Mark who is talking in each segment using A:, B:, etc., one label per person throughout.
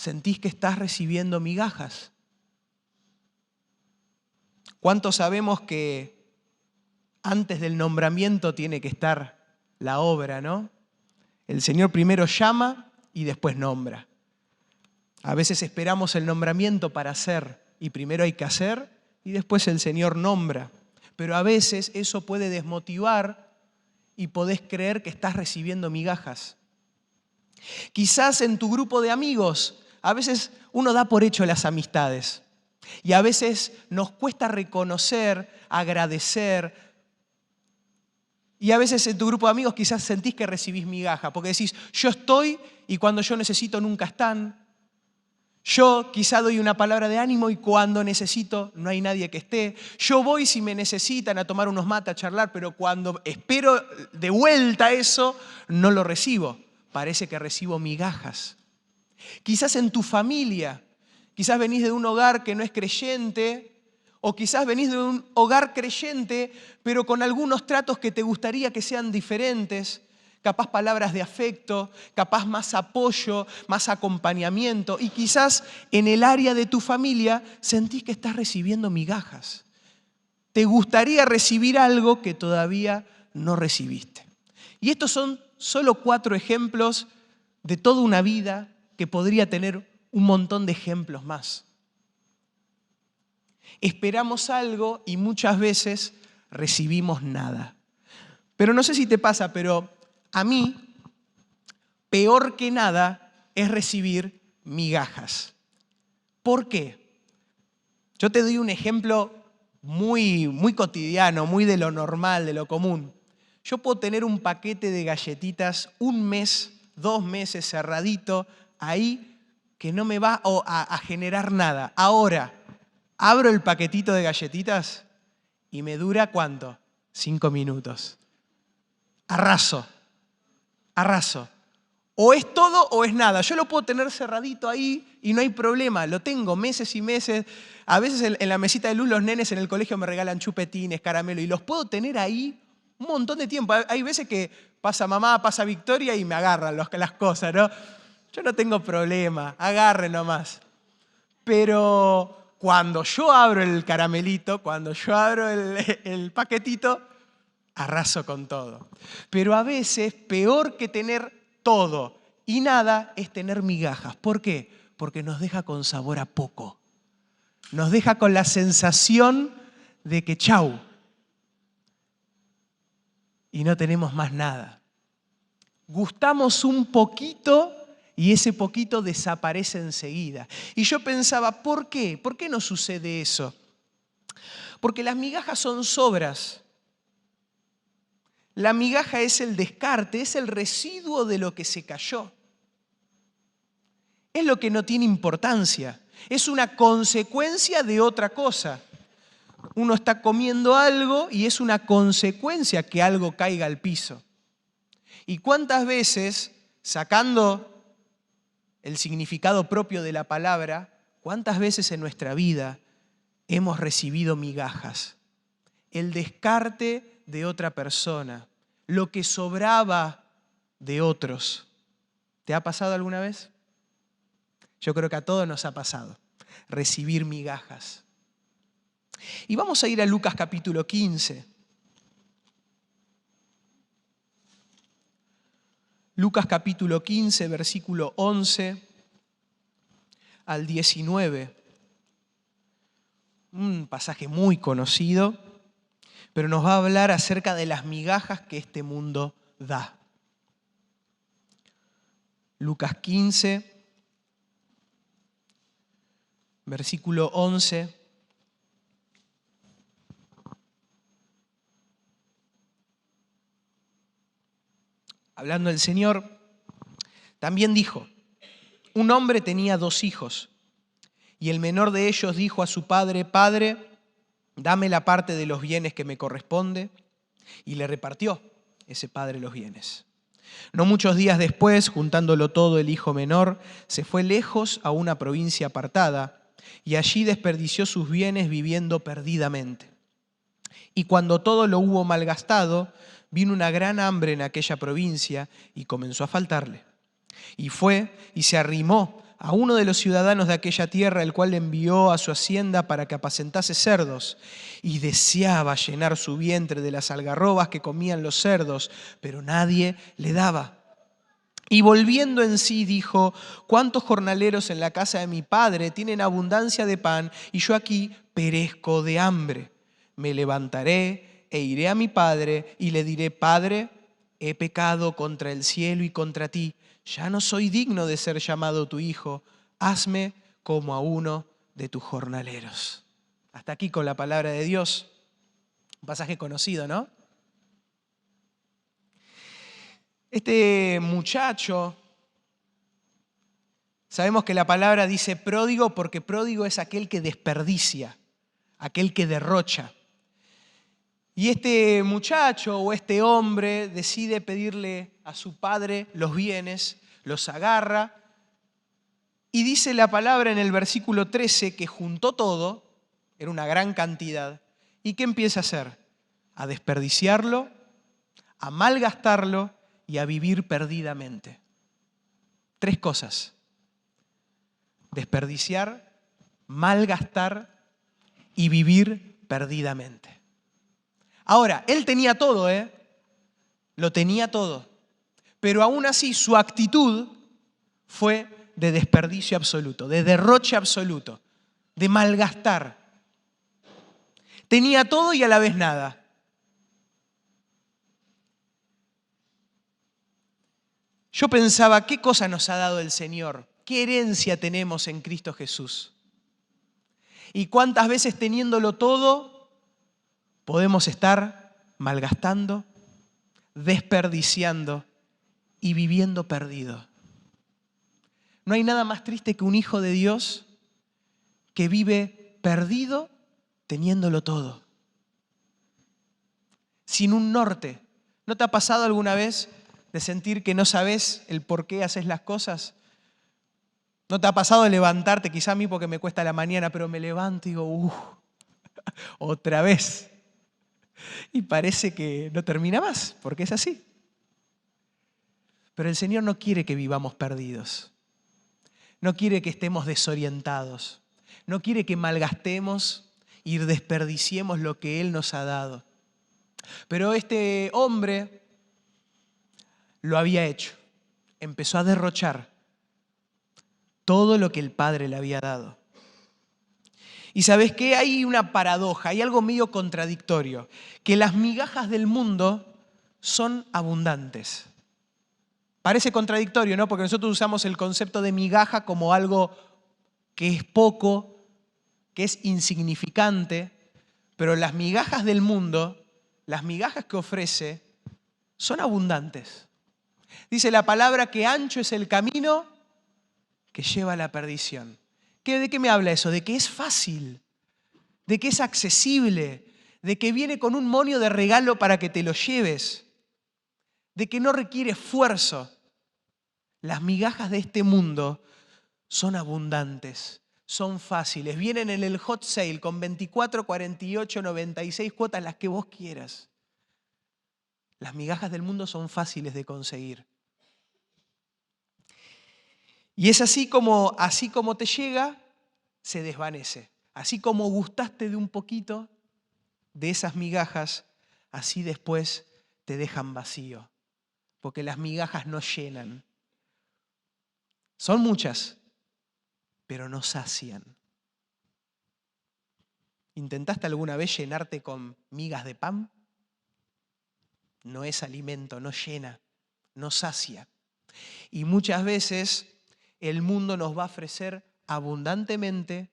A: ¿Sentís que estás recibiendo migajas? ¿Cuántos sabemos que antes del nombramiento tiene que estar la obra, ¿no? El Señor primero llama y después nombra. A veces esperamos el nombramiento para hacer y primero hay que hacer y después el Señor nombra. Pero a veces eso puede desmotivar y podés creer que estás recibiendo migajas. Quizás en tu grupo de amigos, a veces uno da por hecho las amistades y a veces nos cuesta reconocer, agradecer. Y a veces en tu grupo de amigos quizás sentís que recibís migaja, porque decís, yo estoy y cuando yo necesito nunca están. Yo quizá doy una palabra de ánimo y cuando necesito no hay nadie que esté. Yo voy si me necesitan a tomar unos mates, a charlar, pero cuando espero de vuelta eso, no lo recibo. Parece que recibo migajas. Quizás en tu familia, quizás venís de un hogar que no es creyente, o quizás venís de un hogar creyente, pero con algunos tratos que te gustaría que sean diferentes, capaz palabras de afecto, capaz más apoyo, más acompañamiento, y quizás en el área de tu familia sentís que estás recibiendo migajas. Te gustaría recibir algo que todavía no recibiste. Y estos son solo 4 ejemplos de toda una vida que podría tener un montón de ejemplos más. Esperamos algo y muchas veces recibimos nada. Pero no sé si te pasa, pero a mí, peor que nada es recibir migajas. ¿Por qué? Yo te doy un ejemplo muy cotidiano, muy de lo normal, de lo común. Yo puedo tener un paquete de galletitas 1 mes, 2 meses cerradito ahí que no me va a generar nada. Ahora, abro el paquetito de galletitas y me dura ¿cuánto? 5 minutos. Arraso. O es todo o es nada. Yo lo puedo tener cerradito ahí y no hay problema. Lo tengo meses y meses. A veces en la mesita de luz los nenes en el colegio me regalan chupetines, caramelo y los puedo tener ahí un montón de tiempo. Hay veces que pasa mamá, pasa Victoria y me agarran las cosas, ¿no? Yo no tengo problema, agarren nomás. Pero cuando yo abro el caramelito, cuando yo abro el paquetito, arraso con todo. Pero a veces, peor que tener todo y nada, es tener migajas. ¿Por qué? Porque nos deja con sabor a poco. Nos deja con la sensación de que chau. Y no tenemos más nada. Gustamos un poquito y ese poquito desaparece enseguida. Y yo pensaba, ¿por qué? ¿Por qué no sucede eso? Porque las migajas son sobras. La migaja es el descarte, es el residuo de lo que se cayó. Es lo que no tiene importancia. Es una consecuencia de otra cosa. Uno está comiendo algo y es una consecuencia que algo caiga al piso. ¿Y cuántas veces, sacando el significado propio de la palabra, cuántas veces en nuestra vida hemos recibido migajas? El descarte de otra persona, lo que sobraba de otros. ¿Te ha pasado alguna vez? Yo creo que a todos nos ha pasado, recibir migajas. Y vamos a ir a Lucas capítulo 15. Lucas capítulo 15, versículo 11 al 19. Un pasaje muy conocido, pero nos va a hablar acerca de las migajas que este mundo da. Lucas 15, versículo 11. Hablando el Señor, también dijo, un hombre tenía 2 hijos, y el menor de ellos dijo a su padre, Padre, dame la parte de los bienes que me corresponde, y le repartió ese padre los bienes. No muchos días después, juntándolo todo, el hijo menor se fue lejos a una provincia apartada, y allí desperdició sus bienes viviendo perdidamente. Y cuando todo lo hubo malgastado, vino una gran hambre en aquella provincia y comenzó a faltarle. Y fue y se arrimó a uno de los ciudadanos de aquella tierra, el cual le envió a su hacienda para que apacentase cerdos, y deseaba llenar su vientre de las algarrobas que comían los cerdos, pero nadie le daba. Y volviendo en sí dijo: ¿cuántos jornaleros en la casa de mi padre tienen abundancia de pan y yo aquí perezco de hambre? Me levantaré e iré a mi padre y le diré: Padre, he pecado contra el cielo y contra ti. Ya no soy digno de ser llamado tu hijo. Hazme como a uno de tus jornaleros. Hasta aquí con la palabra de Dios. Un pasaje conocido, ¿no? Este muchacho, sabemos que la palabra dice pródigo porque pródigo es aquel que desperdicia, aquel que derrocha. Y este muchacho o este hombre decide pedirle a su padre los bienes, los agarra y dice la palabra en el versículo 13 que juntó todo, era una gran cantidad, y ¿qué empieza a hacer? A desperdiciarlo, a malgastarlo y a vivir perdidamente. 3 cosas: desperdiciar, malgastar y vivir perdidamente. Ahora, él tenía todo, lo tenía todo, pero aún así su actitud fue de desperdicio absoluto, de derroche absoluto, de malgastar. Tenía todo y a la vez nada. Yo pensaba, ¿qué cosa nos ha dado el Señor? ¿Qué herencia tenemos en Cristo Jesús? Y cuántas veces teniéndolo todo, podemos estar malgastando, desperdiciando y viviendo perdido. No hay nada más triste que un hijo de Dios que vive perdido teniéndolo todo, sin un norte. ¿No te ha pasado alguna vez de sentir que no sabes el por qué haces las cosas? ¿No te ha pasado de levantarte? Quizá a mí porque me cuesta la mañana, pero me levanto y digo, otra vez. Y parece que no termina más, porque es así. Pero el Señor no quiere que vivamos perdidos. No quiere que estemos desorientados. No quiere que malgastemos y desperdiciemos lo que Él nos ha dado. Pero este hombre lo había hecho. Empezó a derrochar todo lo que el Padre le había dado. Y ¿sabes qué? Hay una paradoja, hay algo medio contradictorio, que las migajas del mundo son abundantes. Parece contradictorio, ¿no? Porque nosotros usamos el concepto de migaja como algo que es poco, que es insignificante, pero las migajas del mundo, las migajas que ofrece, son abundantes. Dice la palabra que ancho es el camino que lleva a la perdición. ¿De qué me habla eso? De que es fácil, de que es accesible, de que viene con un monio de regalo para que te lo lleves, de que no requiere esfuerzo. Las migajas de este mundo son abundantes, son fáciles, vienen en el hot sale con 24, 48, 96 cuotas, las que vos quieras. Las migajas del mundo son fáciles de conseguir. Y es así como te llega, se desvanece. Así como gustaste de un poquito de esas migajas, así después te dejan vacío. Porque las migajas no llenan. Son muchas, pero no sacian. ¿Intentaste alguna vez llenarte con migas de pan? No es alimento, no llena, no sacia. Y muchas veces el mundo nos va a ofrecer abundantemente,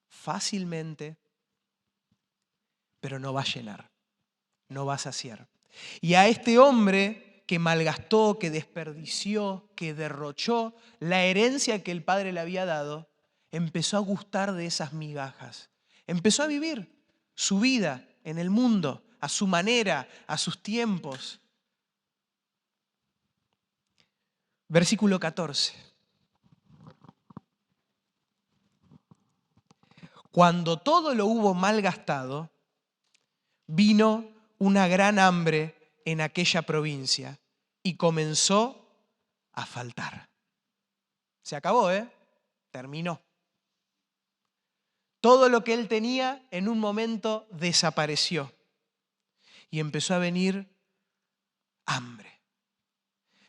A: fácilmente, pero no va a llenar, no va a saciar. Y a este hombre que malgastó, que desperdició, que derrochó la herencia que el Padre le había dado, empezó a gustar de esas migajas. Empezó a vivir su vida en el mundo, a su manera, a sus tiempos. Versículo 14. Cuando todo lo hubo malgastado, vino una gran hambre en aquella provincia y comenzó a faltar. Se acabó, terminó. Todo lo que él tenía en un momento desapareció y empezó a venir hambre.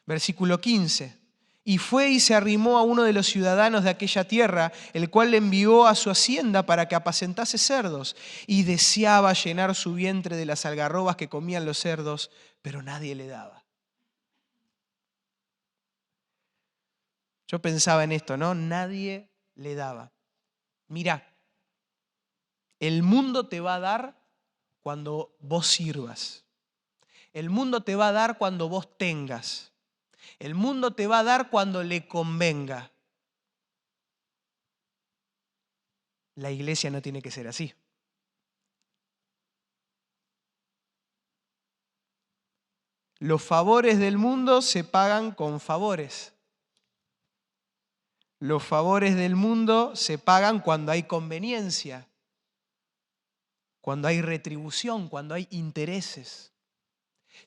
A: Versículo 15. Y fue y se arrimó a uno de los ciudadanos de aquella tierra, el cual le envió a su hacienda para que apacentase cerdos, y deseaba llenar su vientre de las algarrobas que comían los cerdos, pero nadie le daba. Yo pensaba en esto, ¿no? Nadie le daba. Mirá, el mundo te va a dar cuando vos sirvas. El mundo te va a dar cuando vos tengas. El mundo te va a dar cuando le convenga. La iglesia no tiene que ser así. Los favores del mundo se pagan con favores. Los favores del mundo se pagan cuando hay conveniencia, cuando hay retribución, cuando hay intereses.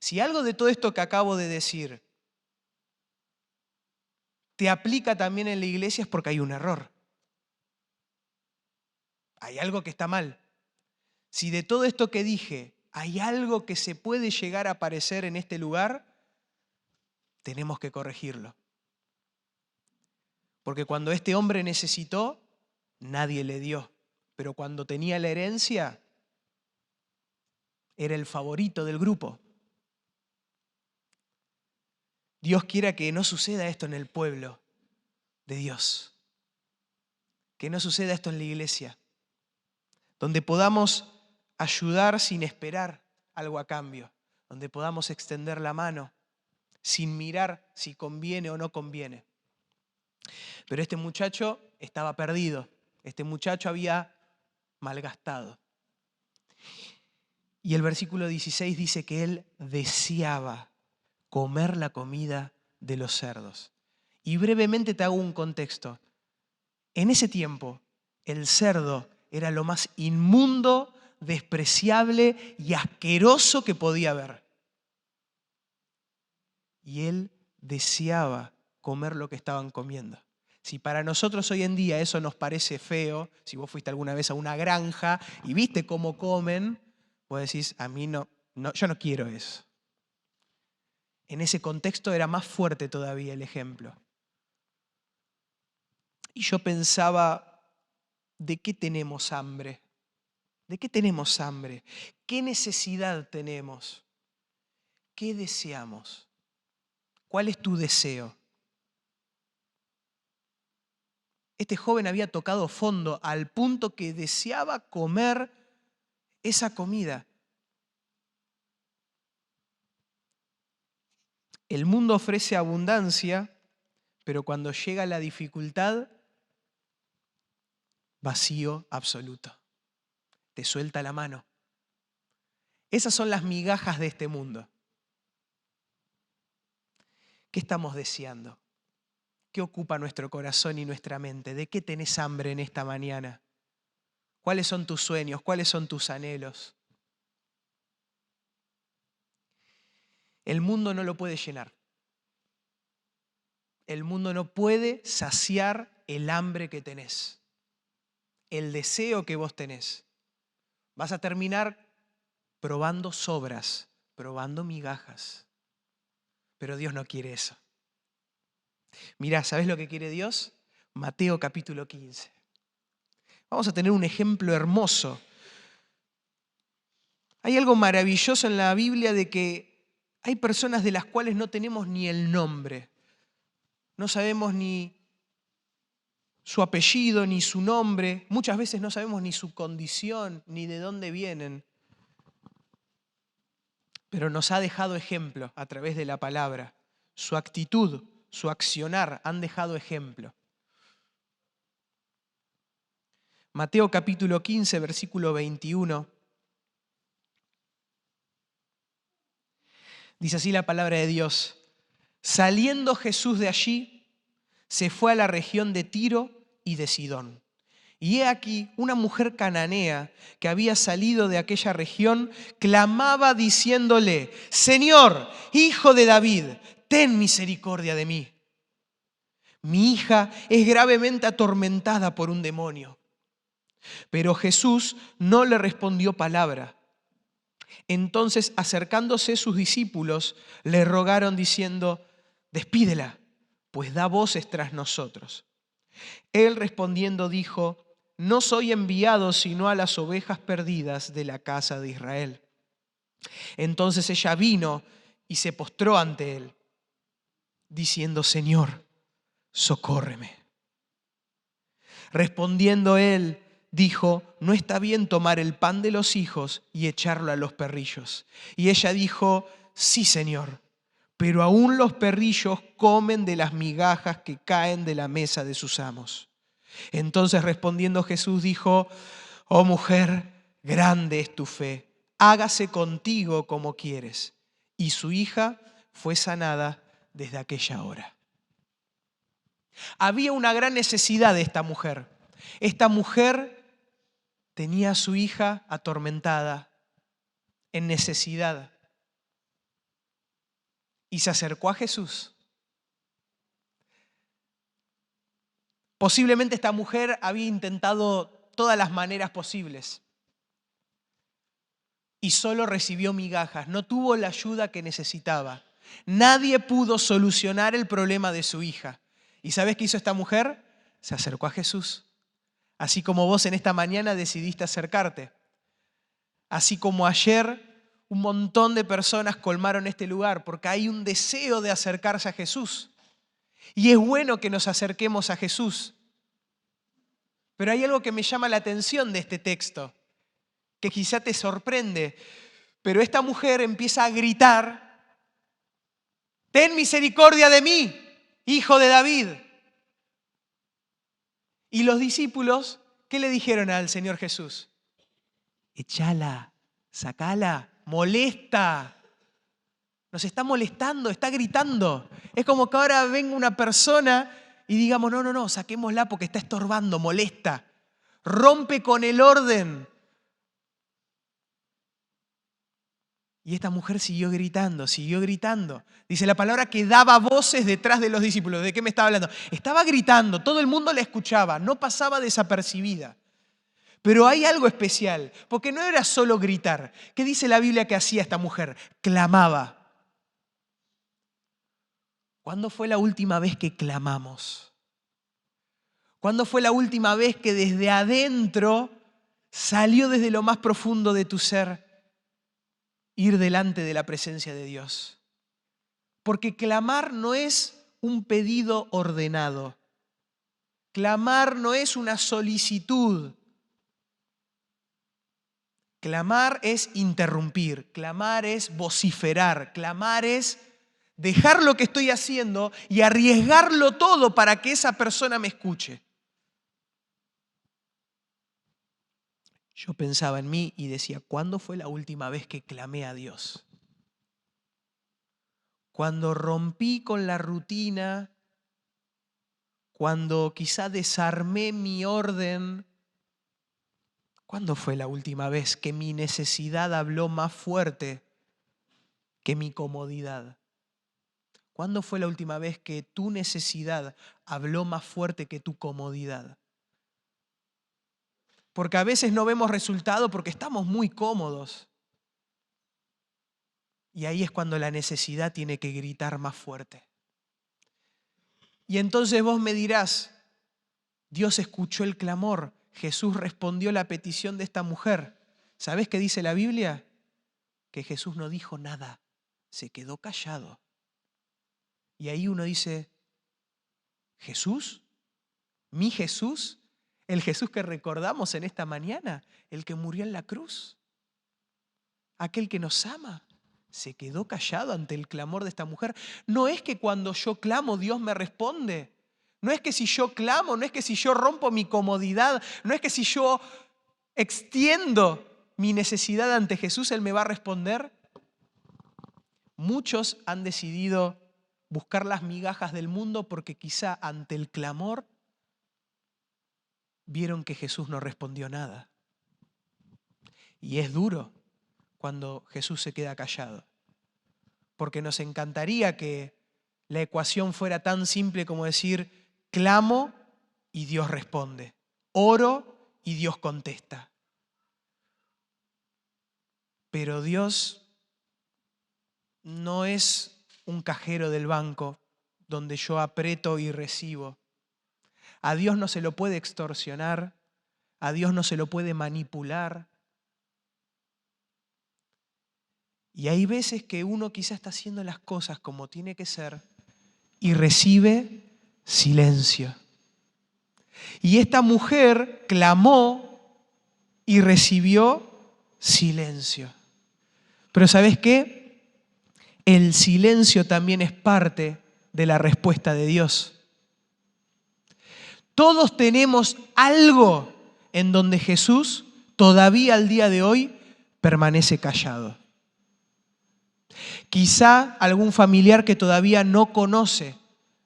A: Si algo de todo esto que acabo de decir te aplica también en la iglesia es porque hay un error. Hay algo que está mal. Si de todo esto que dije hay algo que se puede llegar a aparecer en este lugar, tenemos que corregirlo. Porque cuando este hombre necesitó, nadie le dio. Pero cuando tenía la herencia, era el favorito del grupo. Dios quiera que no suceda esto en el pueblo de Dios. Que no suceda esto en la iglesia. Donde podamos ayudar sin esperar algo a cambio. Donde podamos extender la mano sin mirar si conviene o no conviene. Pero este muchacho estaba perdido. Este muchacho había malgastado. Y el versículo 16 dice que él deseaba comer la comida de los cerdos. Y brevemente te hago un contexto. En ese tiempo, el cerdo era lo más inmundo, despreciable y asqueroso que podía haber. Y él deseaba comer lo que estaban comiendo. Si para nosotros hoy en día eso nos parece feo, si vos fuiste alguna vez a una granja y viste cómo comen, vos decís, a mí no, yo no quiero eso. En ese contexto era más fuerte todavía el ejemplo. Y yo pensaba, ¿de qué tenemos hambre? ¿De qué tenemos hambre? ¿Qué necesidad tenemos? ¿Qué deseamos? ¿Cuál es tu deseo? Este joven había tocado fondo al punto que deseaba comer esa comida. El mundo ofrece abundancia, pero cuando llega la dificultad, vacío absoluto. Te suelta la mano. Esas son las migajas de este mundo. ¿Qué estamos deseando? ¿Qué ocupa nuestro corazón y nuestra mente? ¿De qué tenés hambre en esta mañana? ¿Cuáles son tus sueños? ¿Cuáles son tus anhelos? El mundo no lo puede llenar. El mundo no puede saciar el hambre que tenés, el deseo que vos tenés. Vas a terminar probando sobras, probando migajas. Pero Dios no quiere eso. Mirá, ¿sabés lo que quiere Dios? Mateo capítulo 15. Vamos a tener un ejemplo hermoso. Hay algo maravilloso en la Biblia de que hay personas de las cuales no tenemos ni el nombre. No sabemos ni su apellido, ni su nombre. Muchas veces no sabemos ni su condición, ni de dónde vienen. Pero nos ha dejado ejemplo a través de la palabra. Su actitud, su accionar han dejado ejemplo. Mateo capítulo 15, versículo 21. Dice así la palabra de Dios. Saliendo Jesús de allí, se fue a la región de Tiro y de Sidón. Y he aquí una mujer cananea que había salido de aquella región, clamaba diciéndole, Señor, Hijo de David, ten misericordia de mí. Mi hija es gravemente atormentada por un demonio. Pero Jesús no le respondió palabra. Entonces, acercándose sus discípulos, le rogaron diciendo: despídela, pues da voces tras nosotros. Él respondiendo dijo: no soy enviado sino a las ovejas perdidas de la casa de Israel. Entonces ella vino y se postró ante él, diciendo: Señor, socórreme. Respondiendo él, dijo: no está bien tomar el pan de los hijos y echarlo a los perrillos. Y ella dijo: sí, Señor, pero aún los perrillos comen de las migajas que caen de la mesa de sus amos. Entonces respondiendo Jesús dijo: oh mujer, grande es tu fe, hágase contigo como quieres. Y su hija fue sanada desde aquella hora. Había una gran necesidad de esta mujer. Esta mujer tenía a su hija atormentada, en necesidad, y se acercó a Jesús. Posiblemente esta mujer había intentado todas las maneras posibles y solo recibió migajas, no tuvo la ayuda que necesitaba. Nadie pudo solucionar el problema de su hija. ¿Y sabes qué hizo esta mujer? Se acercó a Jesús. Así como vos en esta mañana decidiste acercarte. Así como ayer un montón de personas colmaron este lugar porque hay un deseo de acercarse a Jesús. Y es bueno que nos acerquemos a Jesús. Pero hay algo que me llama la atención de este texto, que quizá te sorprende. Pero esta mujer empieza a gritar: ten misericordia de mí, hijo de David. Y los discípulos, ¿qué le dijeron al Señor Jesús? Echala, sacala, molesta. Nos está molestando, está gritando. Es como que ahora venga una persona y digamos: no, saquémosla porque está estorbando, molesta. Rompe con el orden. Y esta mujer siguió gritando, siguió gritando. Dice la palabra que daba voces detrás de los discípulos. ¿De qué me estaba hablando? Estaba gritando, todo el mundo la escuchaba, no pasaba desapercibida. Pero hay algo especial, porque no era solo gritar. ¿Qué dice la Biblia que hacía esta mujer? Clamaba. ¿Cuándo fue la última vez que clamamos? ¿Cuándo fue la última vez que desde adentro salió desde lo más profundo de tu ser ir delante de la presencia de Dios? Porque clamar no es un pedido ordenado. Clamar no es una solicitud. Clamar es interrumpir, clamar es vociferar, clamar es dejar lo que estoy haciendo y arriesgarlo todo para que esa persona me escuche. Yo pensaba en mí y decía: ¿cuándo fue la última vez que clamé a Dios? Cuando rompí con la rutina, cuando quizá desarmé mi orden. ¿Cuándo fue la última vez que mi necesidad habló más fuerte que mi comodidad? ¿Cuándo fue la última vez que tu necesidad habló más fuerte que tu comodidad? Porque a veces no vemos resultado porque estamos muy cómodos. Y ahí es cuando la necesidad tiene que gritar más fuerte. Y entonces vos me dirás: Dios escuchó el clamor, Jesús respondió la petición de esta mujer. ¿Sabés qué dice la Biblia? Que Jesús no dijo nada, se quedó callado. Y ahí uno dice: ¿Jesús? ¿Mi Jesús? ¿El Jesús que recordamos en esta mañana? ¿El que murió en la cruz? ¿Aquel que nos ama? Se quedó callado ante el clamor de esta mujer. No es que cuando yo clamo Dios me responde. No es que si yo clamo, no es que si yo rompo mi comodidad, no es que si yo extiendo mi necesidad ante Jesús, Él me va a responder. Muchos han decidido buscar las migajas del mundo porque quizá ante el clamor vieron que Jesús no respondió nada. Y es duro cuando Jesús se queda callado, porque nos encantaría que la ecuación fuera tan simple como decir: clamo y Dios responde. Oro y Dios contesta. Pero Dios no es un cajero del banco donde yo aprieto y recibo. A Dios no se lo puede extorsionar, a Dios no se lo puede manipular. Y hay veces que uno quizá está haciendo las cosas como tiene que ser y recibe silencio. Y esta mujer clamó y recibió silencio. Pero ¿sabes qué? El silencio también es parte de la respuesta de Dios. Todos tenemos algo en donde Jesús todavía al día de hoy permanece callado. Quizá algún familiar que todavía no conoce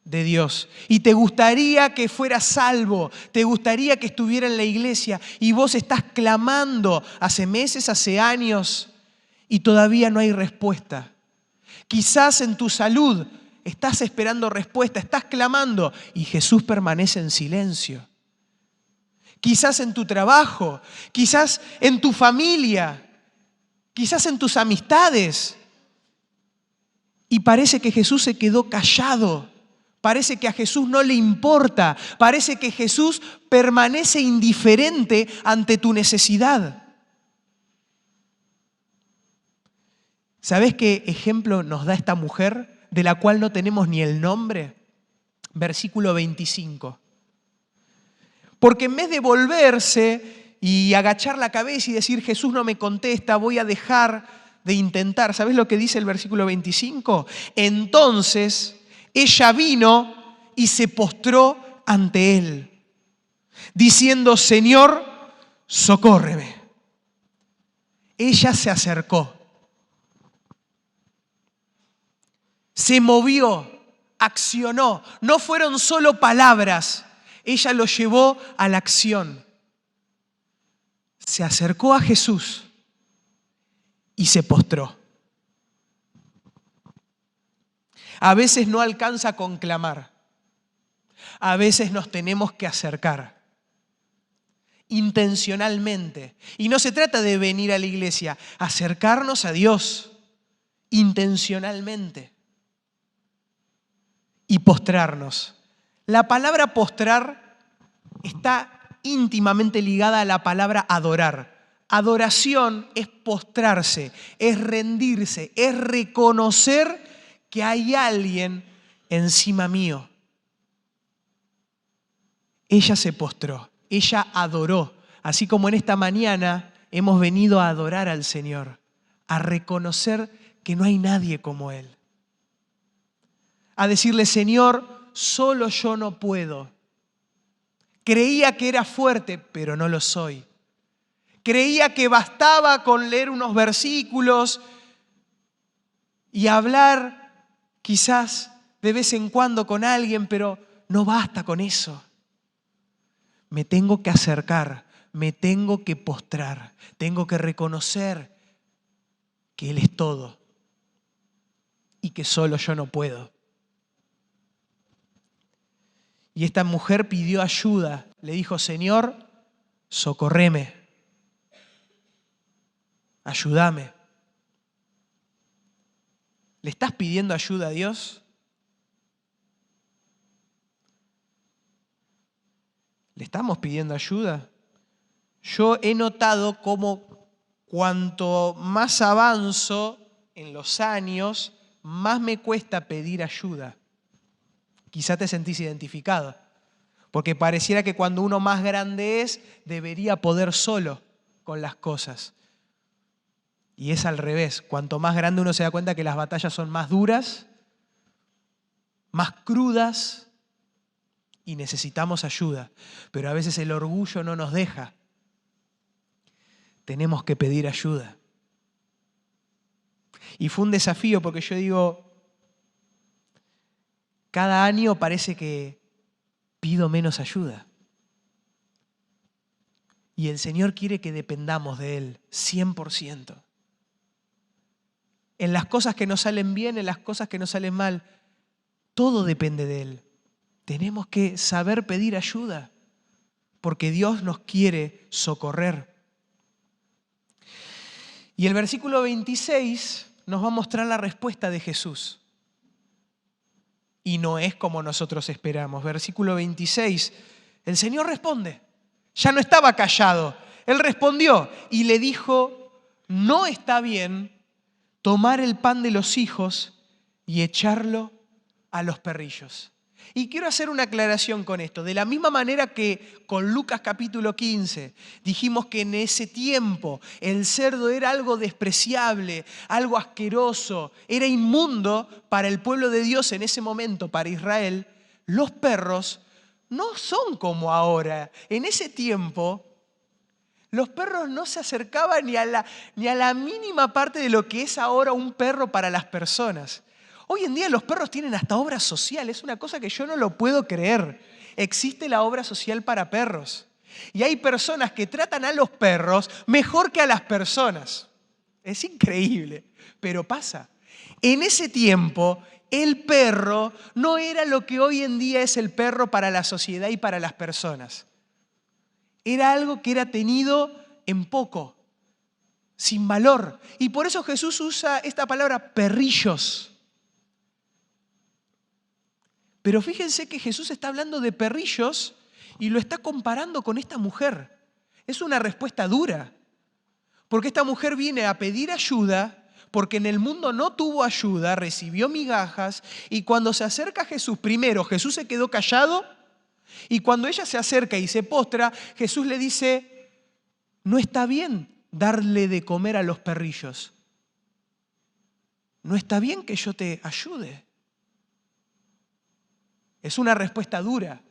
A: de Dios y te gustaría que fuera salvo, te gustaría que estuviera en la iglesia y vos estás clamando hace meses, hace años y todavía no hay respuesta. Quizás en tu salud estás esperando respuesta, estás clamando y Jesús permanece en silencio. Quizás en tu trabajo, quizás en tu familia, quizás en tus amistades. Y parece que Jesús se quedó callado. Parece que a Jesús no le importa. Parece que Jesús permanece indiferente ante tu necesidad. ¿Sabés qué ejemplo nos da esta mujer de la cual no tenemos ni el nombre? Versículo 25. Porque en vez de volverse y agachar la cabeza y decir Jesús no me contesta, voy a dejar de intentar. ¿Sabés lo que dice el versículo 25? Entonces ella vino y se postró ante él, diciendo, Señor, socórreme. Ella se acercó, se movió, accionó. No fueron solo palabras, ella lo llevó a la acción. Se acercó a Jesús y se postró. A veces no alcanza con clamar. A veces nos tenemos que acercar intencionalmente. Y no se trata de venir a la iglesia, acercarnos a Dios intencionalmente y postrarnos. La palabra postrar está íntimamente ligada a la palabra adorar. Adoración es postrarse, es rendirse, es reconocer que hay alguien encima mío. Ella se postró, ella adoró, así como en esta mañana hemos venido a adorar al Señor, a reconocer que no hay nadie como Él. A decirle, Señor, solo yo no puedo. Creía que era fuerte, pero no lo soy. Creía que bastaba con leer unos versículos y hablar quizás de vez en cuando con alguien, pero no basta con eso. Me tengo que acercar, me tengo que postrar, tengo que reconocer que Él es todo y que solo yo no puedo. Y esta mujer pidió ayuda, le dijo, Señor, socórreme, ayúdame. ¿Le estás pidiendo ayuda a Dios? ¿Le estamos pidiendo ayuda? Yo he notado cómo cuanto más avanzo en los años, más me cuesta pedir ayuda. Quizá te sentís identificado, porque pareciera que cuando uno más grande es, debería poder solo con las cosas. Y es al revés. Cuanto más grande uno se da cuenta que las batallas son más duras, más crudas, y necesitamos ayuda. Pero a veces el orgullo no nos deja. Tenemos que pedir ayuda. Y fue un desafío porque yo digo, cada año parece que pido menos ayuda. Y el Señor quiere que dependamos de Él 100%. En las cosas que nos salen bien, en las cosas que nos salen mal, todo depende de Él. Tenemos que saber pedir ayuda, porque Dios nos quiere socorrer. Y el versículo 26 nos va a mostrar la respuesta de Jesús. Y no es como nosotros esperamos. Versículo 26, el Señor responde. Ya no estaba callado. Él respondió y le dijo, no está bien tomar el pan de los hijos y echarlo a los perrillos. Y quiero hacer una aclaración con esto. De la misma manera que con Lucas capítulo 15 dijimos que en ese tiempo el cerdo era algo despreciable, algo asqueroso, era inmundo para el pueblo de Dios en ese momento, para Israel, los perros no son como ahora. En ese tiempo los perros no se acercaban ni a la mínima parte de lo que es ahora un perro para las personas. Hoy en día los perros tienen hasta obra social, es una cosa que yo no lo puedo creer. Existe la obra social para perros. Y hay personas que tratan a los perros mejor que a las personas. Es increíble, pero pasa. En ese tiempo, el perro no era lo que hoy en día es el perro para la sociedad y para las personas. Era algo que era tenido en poco, sin valor. Y por eso Jesús usa esta palabra perrillos. Pero fíjense que Jesús está hablando de perrillos y lo está comparando con esta mujer. Es una respuesta dura, porque esta mujer viene a pedir ayuda, porque en el mundo no tuvo ayuda, recibió migajas, y cuando se acerca a Jesús, primero Jesús se quedó callado, y cuando ella se acerca y se postra, Jesús le dice, no está bien darle de comer a los perrillos. No está bien que yo te ayude. Es una respuesta dura.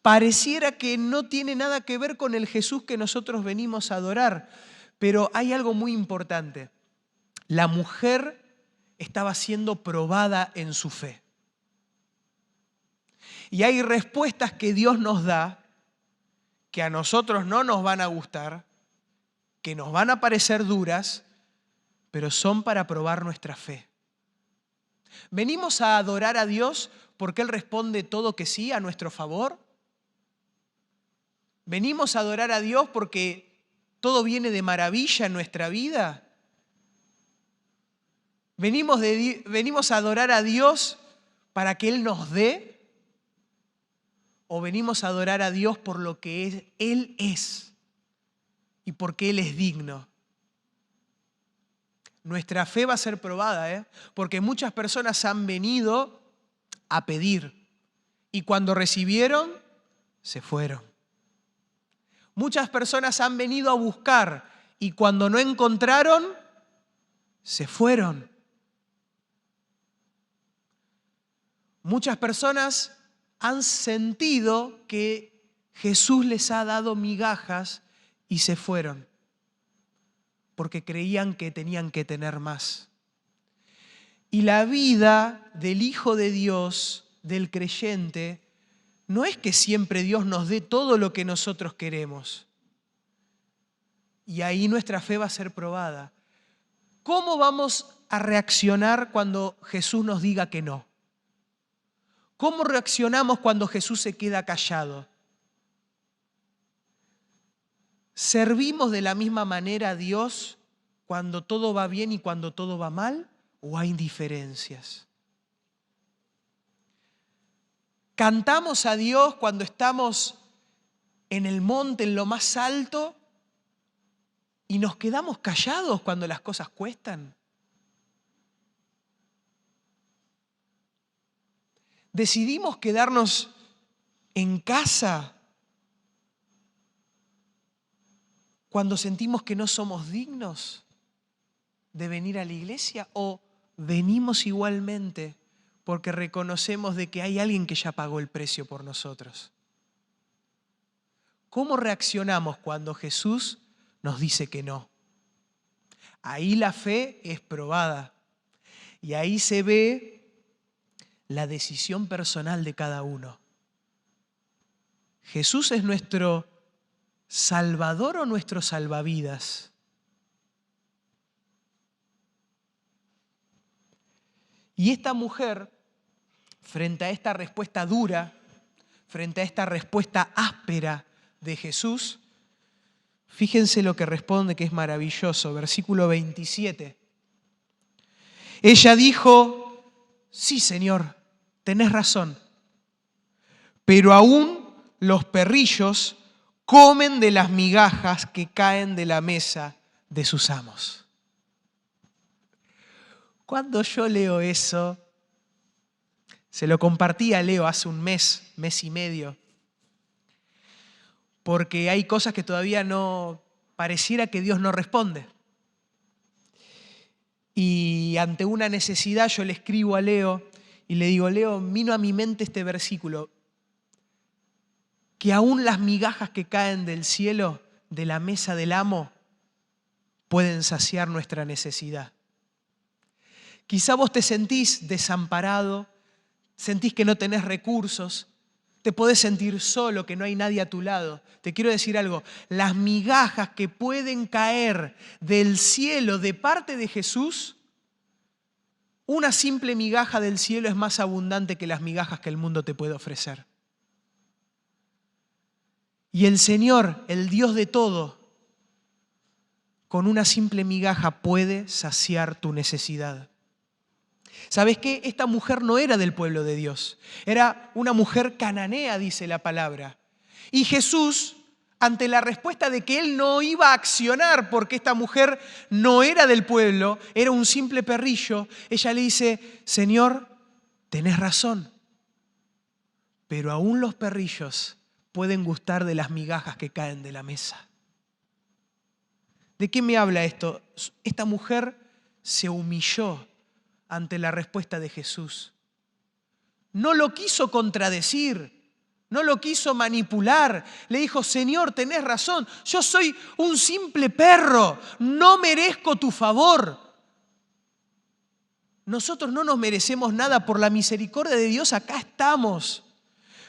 A: Pareciera que no tiene nada que ver con el Jesús que nosotros venimos a adorar, pero hay algo muy importante. La mujer estaba siendo probada en su fe. Y hay respuestas que Dios nos da que a nosotros no nos van a gustar, que nos van a parecer duras, pero son para probar nuestra fe. ¿Venimos a adorar a Dios porque Él responde todo que sí a nuestro favor? ¿Venimos a adorar a Dios porque todo viene de maravilla en nuestra vida? ¿Venimos a adorar a Dios para que Él nos dé? ¿O venimos a adorar a Dios por lo que Él es y porque Él es digno? Nuestra fe va a ser probada, porque muchas personas han venido a pedir y cuando recibieron, se fueron. Muchas personas han venido a buscar y cuando no encontraron, se fueron. Muchas personas han sentido que Jesús les ha dado migajas y se fueron, porque creían que tenían que tener más. Y la vida del Hijo de Dios, del creyente, no es que siempre Dios nos dé todo lo que nosotros queremos. Y ahí nuestra fe va a ser probada. ¿Cómo vamos a reaccionar cuando Jesús nos diga que no? ¿Cómo reaccionamos cuando Jesús se queda callado? ¿Servimos de la misma manera a Dios cuando todo va bien y cuando todo va mal? ¿O hay diferencias? ¿Cantamos a Dios cuando estamos en el monte, en lo más alto, y nos quedamos callados cuando las cosas cuestan? ¿Decidimos quedarnos en casa cuando sentimos que no somos dignos de venir a la iglesia? ¿O venimos igualmente porque reconocemos de que hay alguien que ya pagó el precio por nosotros? ¿Cómo reaccionamos cuando Jesús nos dice que no? Ahí la fe es probada y ahí se ve la decisión personal de cada uno. ¿Jesús es nuestro Salvador o nuestro salvavidas? Y esta mujer, frente a esta respuesta dura, frente a esta respuesta áspera de Jesús, fíjense lo que responde, que es maravilloso. Versículo 27. Ella dijo: sí, Señor, tenés razón, pero aún los perrillos comen de las migajas que caen de la mesa de sus amos. Cuando yo leo eso, se lo compartí a Leo hace un mes y medio, porque hay cosas que todavía no, pareciera que Dios no responde. Y ante una necesidad yo le escribo a Leo y le digo: Leo, vino a mi mente este versículo, que aún las migajas que caen del cielo, de la mesa del amo, pueden saciar nuestra necesidad. Quizá vos te sentís desamparado, sentís que no tenés recursos, te podés sentir solo, que no hay nadie a tu lado. Te quiero decir algo: las migajas que pueden caer del cielo de parte de Jesús, una simple migaja del cielo es más abundante que las migajas que el mundo te puede ofrecer. Y el Señor, el Dios de todo, con una simple migaja puede saciar tu necesidad. ¿Sabes qué? Esta mujer no era del pueblo de Dios. Era una mujer cananea, dice la palabra. Y Jesús, ante la respuesta de que Él no iba a accionar porque esta mujer no era del pueblo, era un simple perrillo, ella le dice: Señor, tenés razón, pero aún los perrillos pueden gustar de las migajas que caen de la mesa. ¿De qué me habla esto? Esta mujer se humilló ante la respuesta de Jesús. No lo quiso contradecir, no lo quiso manipular. Le dijo: Señor, tenés razón, yo soy un simple perro, no merezco tu favor. Nosotros no nos merecemos nada, por la misericordia de Dios acá estamos.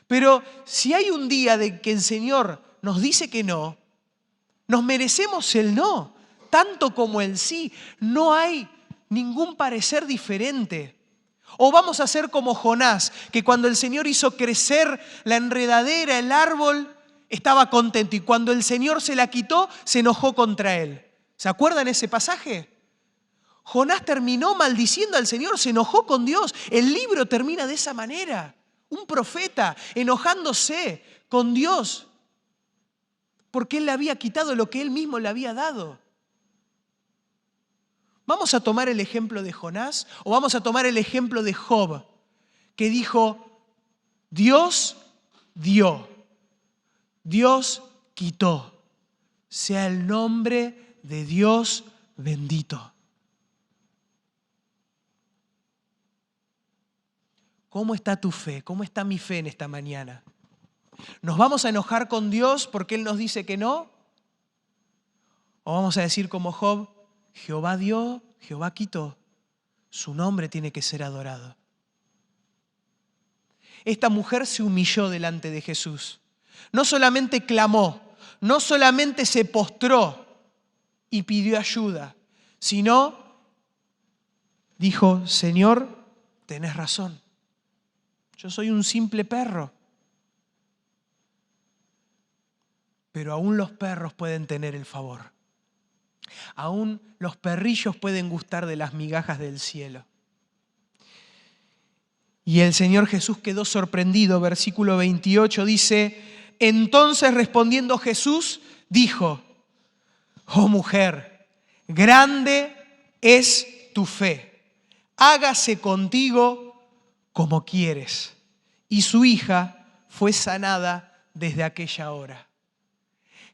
A: Pero si hay un día de que el Señor nos dice que no, nos merecemos el no, tanto como el sí. No hay ningún parecer diferente. O vamos a ser como Jonás, que cuando el Señor hizo crecer la enredadera, el árbol, estaba contento, y cuando el Señor se la quitó, se enojó contra él. ¿Se acuerdan ese pasaje? Jonás terminó maldiciendo al Señor, se enojó con Dios. El libro termina de esa manera. Un profeta enojándose con Dios porque Él le había quitado lo que Él mismo le había dado. ¿Vamos a tomar el ejemplo de Jonás o vamos a tomar el ejemplo de Job, que dijo: Dios dio, Dios quitó, sea el nombre de Dios bendito? ¿Cómo está tu fe? ¿Cómo está mi fe en esta mañana? ¿Nos vamos a enojar con Dios porque Él nos dice que no? ¿O vamos a decir como Job: Jehová dio, Jehová quitó, su nombre tiene que ser adorado? Esta mujer se humilló delante de Jesús. No solamente clamó, no solamente se postró y pidió ayuda, sino dijo: Señor, tenés razón, yo soy un simple perro. Pero aún los perros pueden tener el favor. Aún los perrillos pueden gustar de las migajas del cielo. Y el Señor Jesús quedó sorprendido. Versículo 28 dice: entonces respondiendo Jesús dijo: oh mujer, grande es tu fe, hágase contigo como quieres. Y su hija fue sanada desde aquella hora.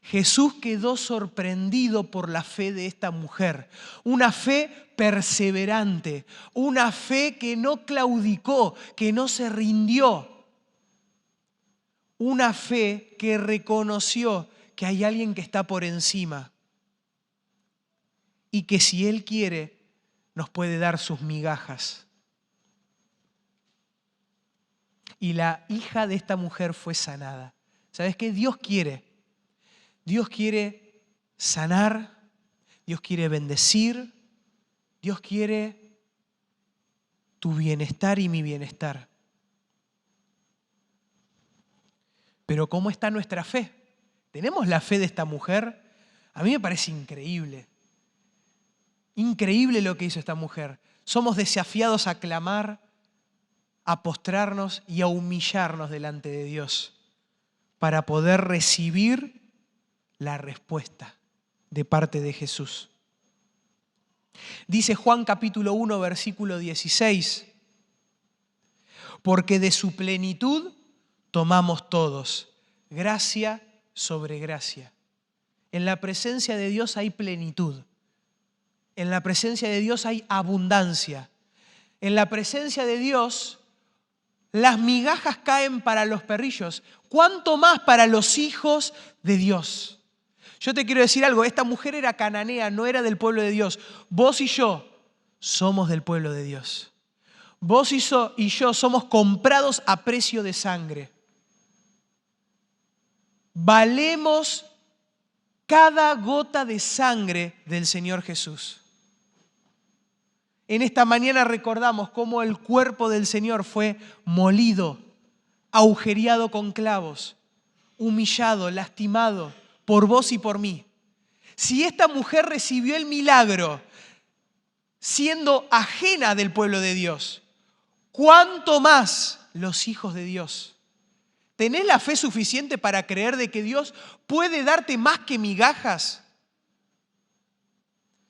A: Jesús quedó sorprendido por la fe de esta mujer, una fe perseverante, una fe que no claudicó, que no se rindió, una fe que reconoció que hay alguien que está por encima y que si Él quiere nos puede dar sus migajas. Y la hija de esta mujer fue sanada. ¿Sabes qué? Dios quiere sanar, Dios quiere bendecir, Dios quiere tu bienestar y mi bienestar. Pero ¿cómo está nuestra fe? ¿Tenemos la fe de esta mujer? A mí me parece increíble. Increíble lo que hizo esta mujer. Somos desafiados a clamar, a postrarnos y a humillarnos delante de Dios para poder recibir la respuesta de parte de Jesús. Dice Juan capítulo 1, versículo 16, porque de su plenitud tomamos todos, gracia sobre gracia. En la presencia de Dios hay plenitud. En la presencia de Dios hay abundancia. En la presencia de Dios las migajas caen para los perrillos. ¿Cuánto más para los hijos de Dios? Yo te quiero decir algo, esta mujer era cananea, no era del pueblo de Dios. Vos y yo somos del pueblo de Dios. Vos y yo somos comprados a precio de sangre. Valemos cada gota de sangre del Señor Jesús. En esta mañana recordamos cómo el cuerpo del Señor fue molido, agujereado con clavos, humillado, lastimado por vos y por mí. Si esta mujer recibió el milagro siendo ajena del pueblo de Dios, ¿cuánto más los hijos de Dios? ¿Tenés la fe suficiente para creer de que Dios puede darte más que migajas?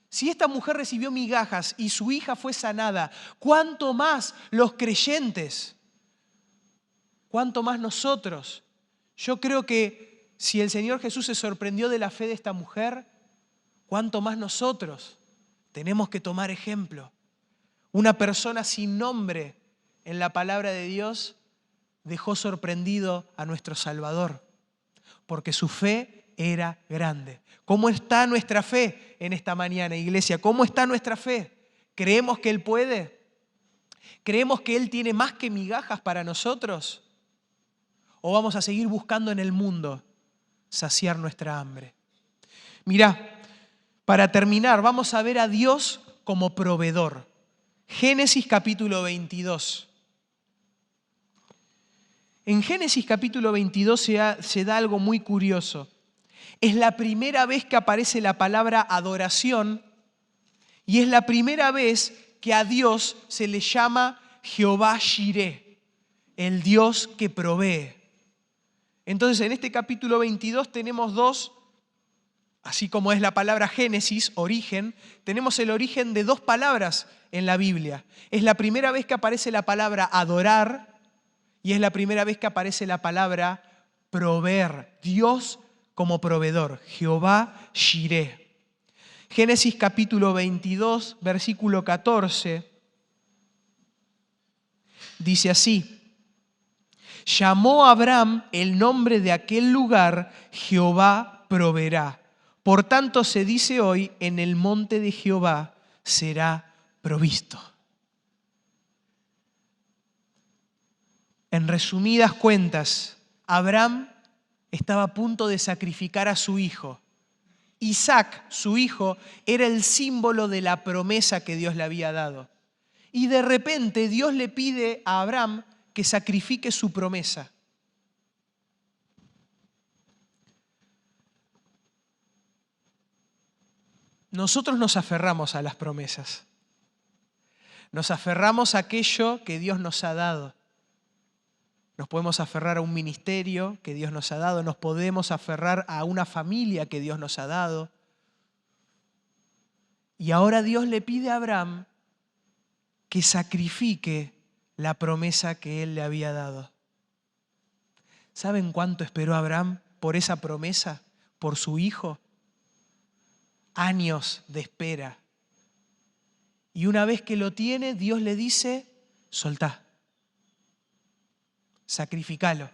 A: Si esta mujer recibió migajas y su hija fue sanada, ¿cuánto más los creyentes? ¿Cuánto más nosotros? Yo creo que si el Señor Jesús se sorprendió de la fe de esta mujer, ¿cuánto más nosotros tenemos que tomar ejemplo? Una persona sin nombre en la palabra de Dios dejó sorprendido a nuestro Salvador, porque su fe era grande. ¿Cómo está nuestra fe en esta mañana, iglesia? ¿Cómo está nuestra fe? ¿Creemos que Él puede? ¿Creemos que Él tiene más que migajas para nosotros? ¿O vamos a seguir buscando en el mundo saciar nuestra hambre? Mirá, para terminar, vamos a ver a Dios como proveedor. Génesis capítulo 22. En Génesis capítulo 22 se da algo muy curioso. Es la primera vez que aparece la palabra adoración y es la primera vez que a Dios se le llama Jehová Jireh, el Dios que provee. Entonces, en este capítulo 22 tenemos dos, así como es la palabra Génesis, origen, tenemos el origen de dos palabras en la Biblia. Es la primera vez que aparece la palabra adorar y es la primera vez que aparece la palabra proveer. Dios como proveedor, Jehová Jireh. Génesis capítulo 22, versículo 14, dice así: llamó a Abraham el nombre de aquel lugar, Jehová proveerá. Por tanto se dice hoy, en el monte de Jehová será provisto. En resumidas cuentas, Abraham estaba a punto de sacrificar a su hijo. Isaac, su hijo, era el símbolo de la promesa que Dios le había dado. Y de repente Dios le pide a Abraham que sacrifique su promesa. Nosotros nos aferramos a las promesas. Nos aferramos a aquello que Dios nos ha dado. Nos podemos aferrar a un ministerio que Dios nos ha dado, nos podemos aferrar a una familia que Dios nos ha dado. Y ahora Dios le pide a Abraham que sacrifique la promesa que Él le había dado. ¿Saben cuánto esperó Abraham por esa promesa, por su hijo? Años de espera. Y una vez que lo tiene, Dios le dice: soltá. Sacrificalo.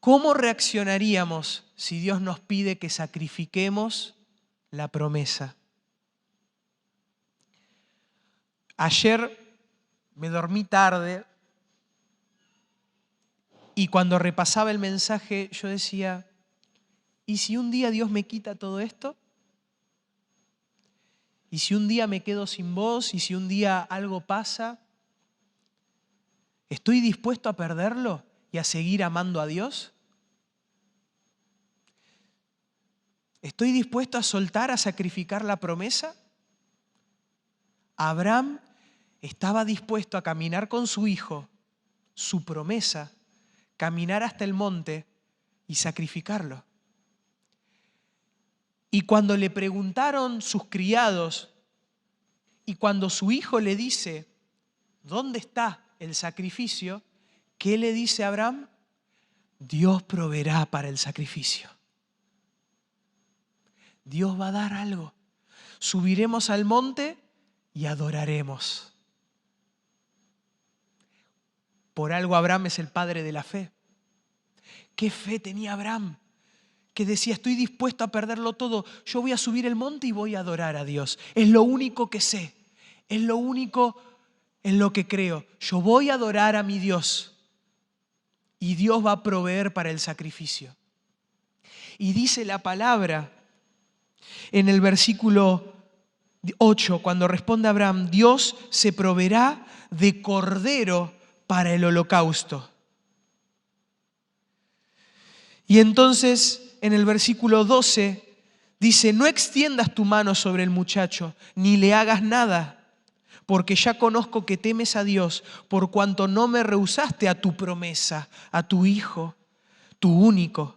A: ¿Cómo reaccionaríamos si Dios nos pide que sacrifiquemos la promesa? Ayer me dormí tarde y cuando repasaba el mensaje yo decía: ¿y si un día Dios me quita todo esto? ¿Y si un día me quedo sin vos? ¿Y si un día algo pasa? ¿Estoy dispuesto a perderlo? y a seguir amando a Dios? ¿Estoy dispuesto a soltar, a sacrificar la promesa? Abraham estaba dispuesto a caminar con su hijo, su promesa, caminar hasta el monte y sacrificarlo. Y cuando le preguntaron sus criados, y cuando su hijo le dice, ¿dónde está el sacrificio? ¿Qué le dice Abraham? Dios proveerá para el sacrificio. Dios va a dar algo. Subiremos al monte y adoraremos. Por algo Abraham es el padre de la fe. ¿Qué fe tenía Abraham? Que decía, estoy dispuesto a perderlo todo. Yo voy a subir el monte y voy a adorar a Dios. Es lo único que sé. Es lo único en lo que creo. Yo voy a adorar a mi Dios. Y Dios va a proveer para el sacrificio. Y dice la palabra en el versículo 8, cuando responde Abraham, Dios se proveerá de cordero para el holocausto. Y entonces en el versículo 12 dice, no extiendas tu mano sobre el muchacho, ni le hagas nada, porque ya conozco que temes a Dios, por cuanto no me rehusaste a tu promesa, a tu hijo, tu único.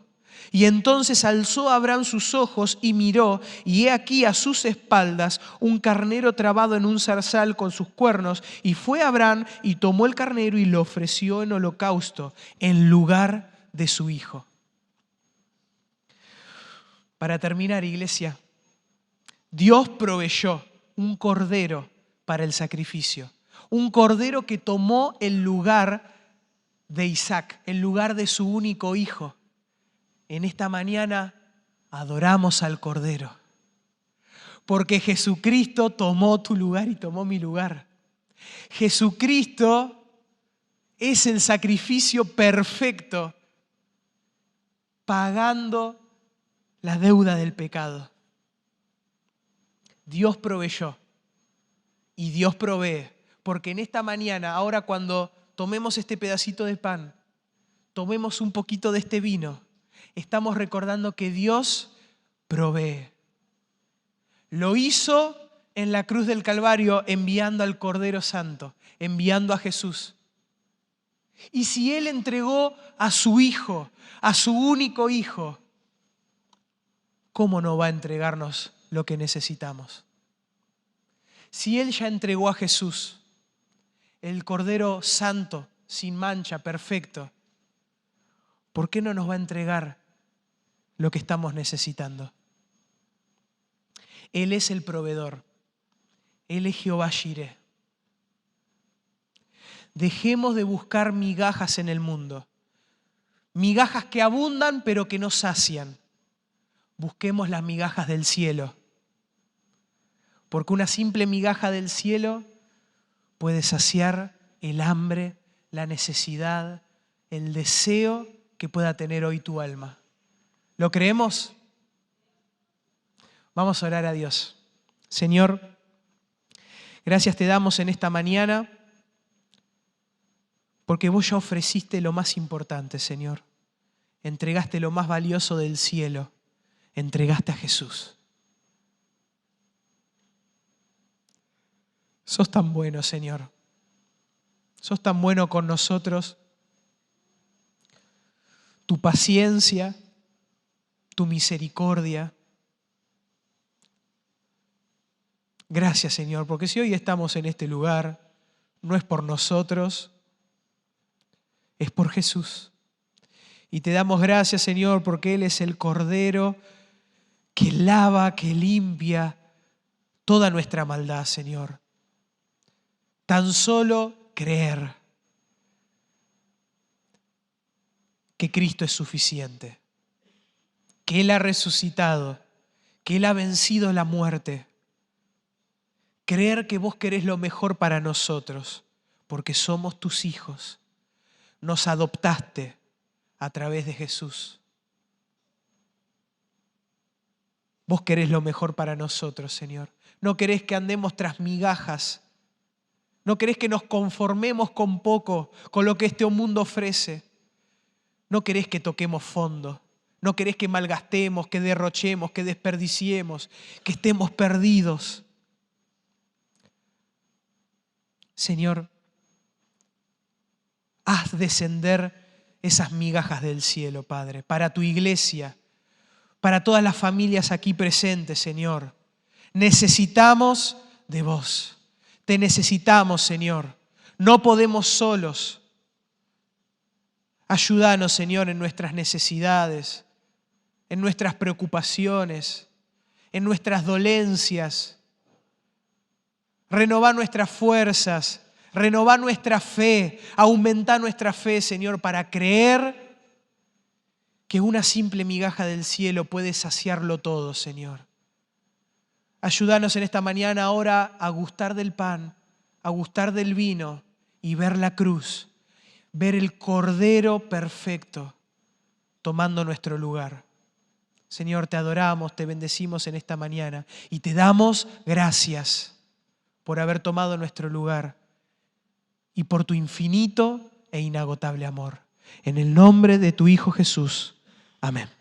A: Y entonces alzó Abraham sus ojos y miró, y he aquí a sus espaldas un carnero trabado en un zarzal con sus cuernos. Y fue Abraham y tomó el carnero y lo ofreció en holocausto en lugar de su hijo. Para terminar, iglesia, Dios proveyó un cordero para el sacrificio. Un cordero que tomó el lugar de Isaac, el lugar de su único hijo. En esta mañana adoramos al Cordero, porque Jesucristo tomó tu lugar y tomó mi lugar. Jesucristo es el sacrificio perfecto, pagando la deuda del pecado. Dios proveyó y Dios provee, porque en esta mañana, ahora cuando tomemos este pedacito de pan, tomemos un poquito de este vino, estamos recordando que Dios provee. Lo hizo en la cruz del Calvario enviando al Cordero Santo, enviando a Jesús. Y si Él entregó a su Hijo, a su único Hijo, ¿cómo no va a entregarnos lo que necesitamos? Si Él ya entregó a Jesús, el Cordero Santo, sin mancha, perfecto, ¿por qué no nos va a entregar lo que estamos necesitando? Él es el proveedor. Él es Jehová Jireh. Dejemos de buscar migajas en el mundo. Migajas que abundan pero que no sacian. Busquemos las migajas del cielo. Porque una simple migaja del cielo puede saciar el hambre, la necesidad, el deseo que pueda tener hoy tu alma. ¿Lo creemos? Vamos a orar a Dios. Señor, gracias te damos en esta mañana porque vos ya ofreciste lo más importante, Señor. Entregaste lo más valioso del cielo. Entregaste a Jesús. Sos tan bueno, Señor. Sos tan bueno con nosotros. Tu paciencia, tu misericordia. Gracias, Señor, porque si hoy estamos en este lugar, no es por nosotros, es por Jesús. Y te damos gracias, Señor, porque Él es el Cordero que lava, que limpia toda nuestra maldad, Señor. Tan solo creer que Cristo es suficiente, que Él ha resucitado, que Él ha vencido la muerte. Creer que vos querés lo mejor para nosotros, porque somos tus hijos. Nos adoptaste a través de Jesús. Vos querés lo mejor para nosotros, Señor. No querés que andemos tras migajas. No querés que nos conformemos con poco, con lo que este mundo ofrece. No querés que toquemos fondo. No querés que malgastemos, que derrochemos, que desperdiciemos, que estemos perdidos. Señor, haz descender esas migajas del cielo, Padre, para tu iglesia, para todas las familias aquí presentes, Señor. Necesitamos de vos. Te necesitamos, Señor. No podemos solos. Ayúdanos, Señor, en nuestras necesidades, en nuestras preocupaciones, en nuestras dolencias. Renová nuestras fuerzas, renová nuestra fe, aumentá nuestra fe, Señor, para creer que una simple migaja del cielo puede saciarlo todo, Señor. Ayúdanos en esta mañana ahora a gustar del pan, a gustar del vino y ver la cruz, ver el Cordero perfecto tomando nuestro lugar. Señor, te adoramos, te bendecimos en esta mañana y te damos gracias por haber tomado nuestro lugar y por tu infinito e inagotable amor. En el nombre de tu Hijo Jesús. Amén.